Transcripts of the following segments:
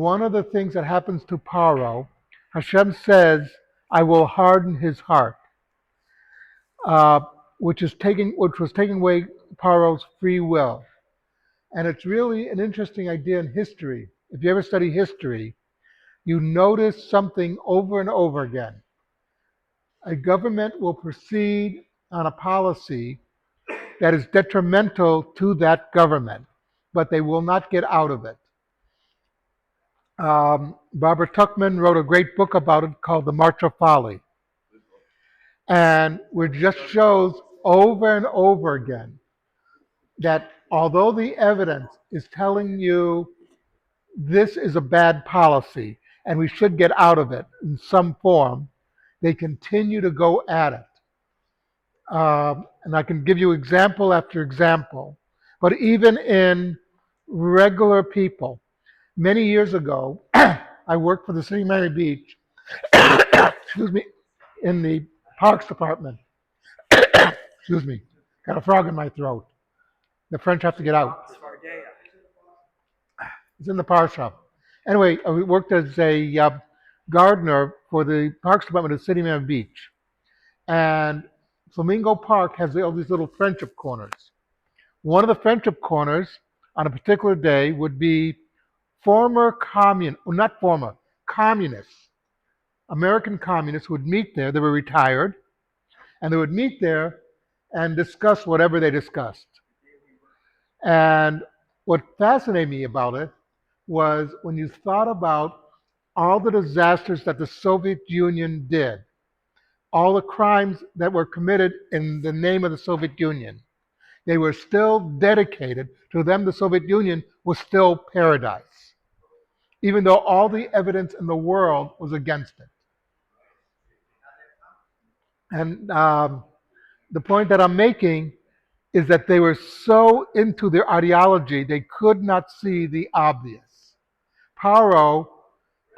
one of the things that happens to Pharaoh, Hashem says, I will harden his heart, uh, which was taking away Pharaoh's free will. And it's really an interesting idea in history. If you ever study history, you notice something over and over again. A government will proceed on a policy that is detrimental to that government, but they will not get out of it. Barbara Tuchman wrote a great book about it called The March of Folly. And it just shows over and over again that although the evidence is telling you this is a bad policy and we should get out of it in some form, they continue to go at it. And I can give you example after example. But even in regular people, many years ago, I worked for the city of Miami Beach, excuse me, in the parks department. Excuse me, got a frog in my throat. The French have to get out. It's in the par shop. Anyway, I worked as a gardener for the parks department of the city of Miami Beach. And Flamingo Park has all these little friendship corners. One of the friendship corners on a particular day would be not former, communists, American communists would meet there. They were retired, and they would meet there and discuss whatever they discussed. And what fascinated me about it was when you thought about all the disasters that the Soviet Union did, all the crimes that were committed in the name of the Soviet Union, they were still dedicated to them. The Soviet Union was still paradise, even though all the evidence in the world was against it. And the point that I'm making is that they were so into their ideology, they could not see the obvious. Pharaoh,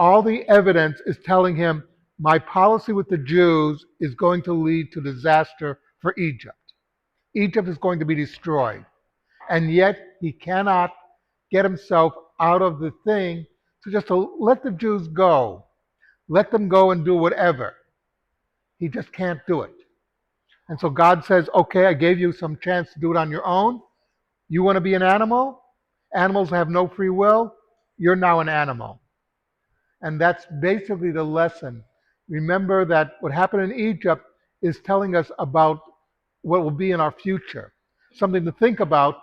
all the evidence is telling him, my policy with the Jews is going to lead to disaster for Egypt. Egypt is going to be destroyed. And yet he cannot get himself out of the thing to just to let the Jews go. Let them go and do whatever. He just can't do it. And so God says, okay, I gave you some chance to do it on your own. You want to be an animal? Animals have no free will. You're now an animal. And that's basically the lesson. Remember that what happened in Egypt is telling us about what will be in our future. Something to think about.